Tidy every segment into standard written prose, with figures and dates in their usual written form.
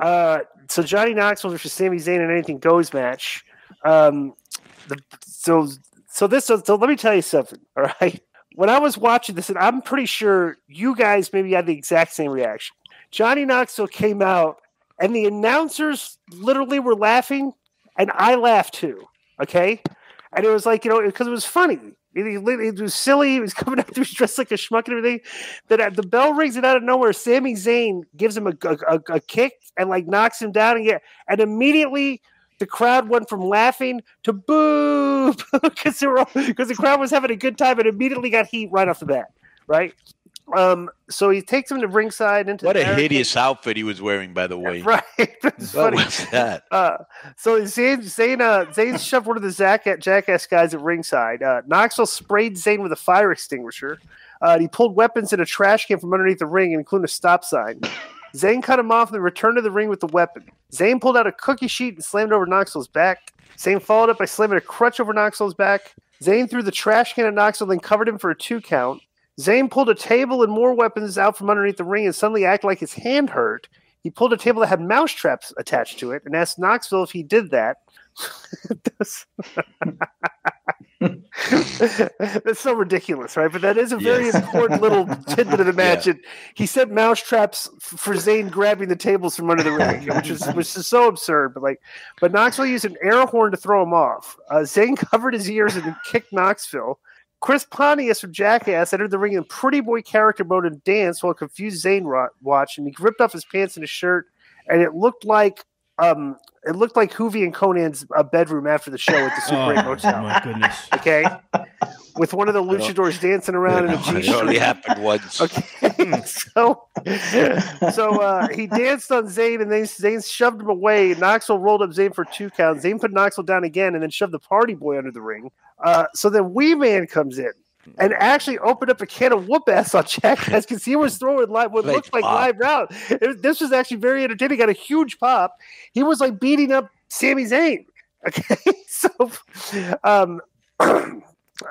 So Johnny Knoxville versus Sami Zayn in anything goes match. So let me tell you something. All right. When I was watching this, and I'm pretty sure you guys maybe had the exact same reaction. Johnny Knoxville came out, and the announcers literally were laughing, and I laughed too. Okay, and it was like, because it was funny. It was silly. He was coming out there dressed like a schmuck and everything. Then the bell rings, and out of nowhere, Sami Zayn gives him a kick and like knocks him down, and immediately the crowd went from laughing to boo because the crowd was having a good time and immediately got heat right off the bat. Right. So he takes him to ringside into what a hideous outfit he was wearing, by the way. Right. What was that? So Zayn shoved one of the jackass guys at ringside. Knoxville sprayed Zayn with a fire extinguisher. He pulled weapons in a trash can from underneath the ring, including a stop sign. Zayn cut him off and then returned to the ring with the weapon. Zayn pulled out a cookie sheet and slammed over Knoxville's back. Zayn followed up by slamming a crutch over Knoxville's back. Zayn threw the trash can at Knoxville, then covered him for a 2 count. Zayn pulled a table and more weapons out from underneath the ring and suddenly acted like his hand hurt. He pulled a table that had mouse traps attached to it and asked Knoxville if he did that. That's so ridiculous, right? But that is a very important little tidbit of the match. Yeah. He said mouse traps for Zayn grabbing the tables from under the ring, which is so absurd. But Knoxville used an air horn to throw him off. Zayn covered his ears and then kicked Knoxville. Chris Pontius from Jackass entered the ring in pretty boy character mode and danced while a confused Zayn watched, and he ripped off his pants and his shirt, and it looked like Hoovy and Connan's bedroom after the show at the Super 8 Hotel. Oh my goodness! Okay, with one of the luchadors dancing around in a G-string. It only happened once. Okay, so he danced on Zayn, and then Zayn shoved him away. Knoxville rolled up Zayn for 2 counts. Zayn put Knoxville down again, and then shoved the Party Boy under the ring. So then Wee Man comes in and actually opened up a can of whoop ass on Jackass because he was throwing what looked like live round. This was actually very entertaining. Got a huge pop. He was like beating up Sami Zayn. Okay, so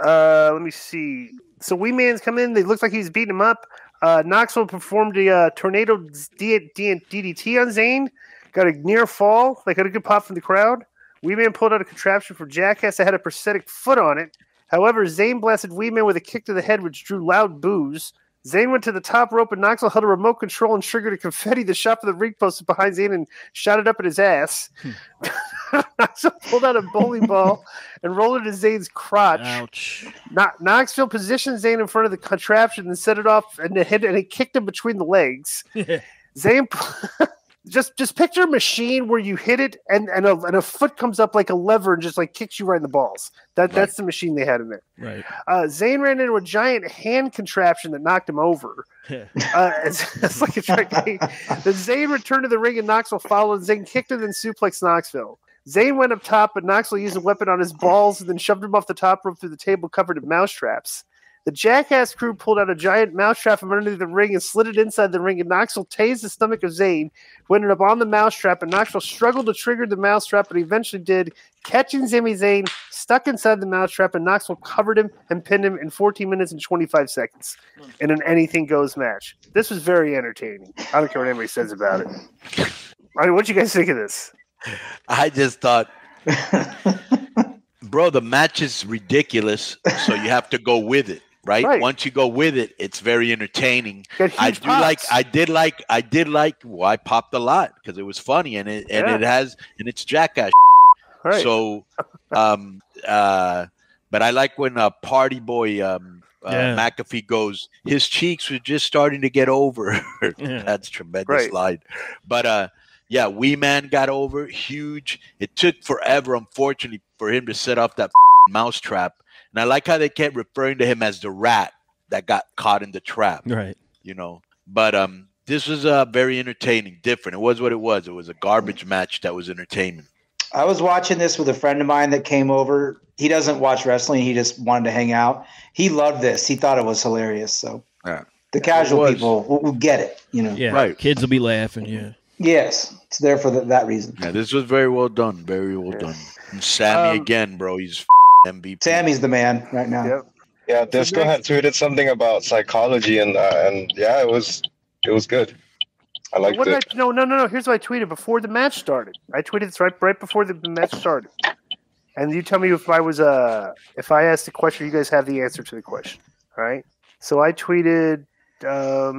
let me see. So Wee Man's come in. They looked like he was beating him up. Knoxville performed a tornado DDT on Zayn. Got a near fall. They got a good pop from the crowd. Wee Man pulled out a contraption for Jackass that had a prosthetic foot on it. However, Zayn blasted Wee Man with a kick to the head, which drew loud boos. Zayn went to the top rope, and Knoxville held a remote control and triggered a confetti that shot from the ring post behind Zayn and shot it up in his ass. Knoxville pulled out a bowling ball and rolled it in Zayn's crotch. Ouch. Knoxville positioned Zayn in front of the contraption and set it off, and it kicked him between the legs. Zayn... Just picture a machine where you hit it and a foot comes up like a lever and just like kicks you right in the balls. That's the machine they had in there. Right. Zayn ran into a giant hand contraption that knocked him over. It's like a trick. Then Zayn returned to the ring and Knoxville followed. Zayn kicked him and suplexed Knoxville. Zayn went up top, but Knoxville used a weapon on his balls and then shoved him off the top rope through the table covered in mouse traps. The Jackass crew pulled out a giant mousetrap from underneath the ring and slid it inside the ring, and Knoxville tased the stomach of Zayn, who ended up on the mousetrap, and Knoxville struggled to trigger the mousetrap, but he eventually did, catching Sami Zayn stuck inside the mousetrap, and Knoxville covered him and pinned him in 14 minutes and 25 seconds in an anything goes match. This was very entertaining. I don't care what anybody says about it. I mean, what do you guys think of this? I just thought... Bro, the match is ridiculous, so you have to go with it. Right? Once you go with it, it's very entertaining. I did like. Well, I popped a lot because it was funny and it's Jackass. Right. So, but I like when Party Boy McAfee goes. His cheeks were just starting to get over. That's tremendous line. But Wee Man got over huge. It took forever, unfortunately, for him to set off that mouse trap. And I like how they kept referring to him as the rat that got caught in the trap. Right. But this was very entertaining, different. It was what it was. It was a garbage match that was entertainment. I was watching this with a friend of mine that came over. He doesn't watch wrestling. He just wanted to hang out. He loved this. He thought it was hilarious. So the casual people will get it, Yeah, right. Kids will be laughing, yeah. Yes, it's there for that reason. Yeah, this was very well done. Very well done. And Sami again, bro. He's MVP. Sammy's the man right now. Yep. Yeah, Disco had tweeted something about psychology, and it was good. I liked it. No. Here's what I tweeted before the match started. I tweeted this right before the match started. And you tell me if I asked the question, you guys have the answer to the question. All right. So I tweeted. Let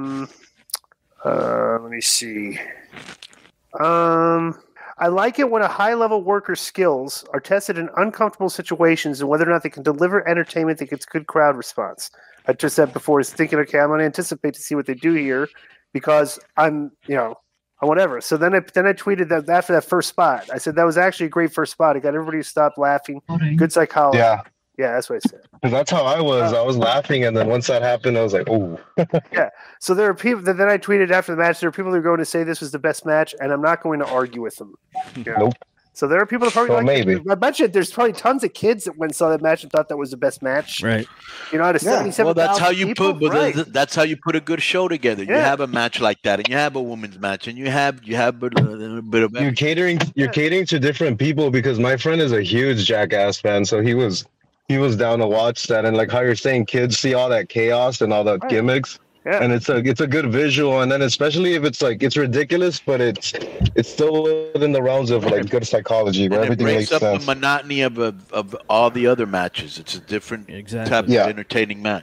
me see. I like it when a high-level worker's skills are tested in uncomfortable situations and whether or not they can deliver entertainment that gets good crowd response. I just said before, is thinking, okay, I'm going to anticipate to see what they do here because I'm whatever. So then I tweeted that after that first spot, I said that was actually a great first spot. It got everybody to stop laughing. Good psychology. Yeah, that's what I said. Because that's how I was. I was laughing, and then once that happened, I was like, "Oh." Yeah. So there are people that then I tweeted after the match. There are people who are going to say this was the best match, and I'm not going to argue with them. Nope. So there are people that probably maybe. I bet you there's probably tons of kids that went and saw that match and thought that was the best match. Right. Out of 77,000 Well, that's how you people? put. That's how you put a good show together. You have a match like that, and you have a women's match, and you have a bit of. You're catering to different people because my friend is a huge Jackass fan, so he was down to watch that, and like how you're saying, kids see all that chaos and all the gimmicks. Yeah. And it's a good visual, and then especially if it's like it's ridiculous, but it's still within the realms of like good psychology where everything makes sense. It breaks up the monotony of all the other matches. It's a different type of entertaining match.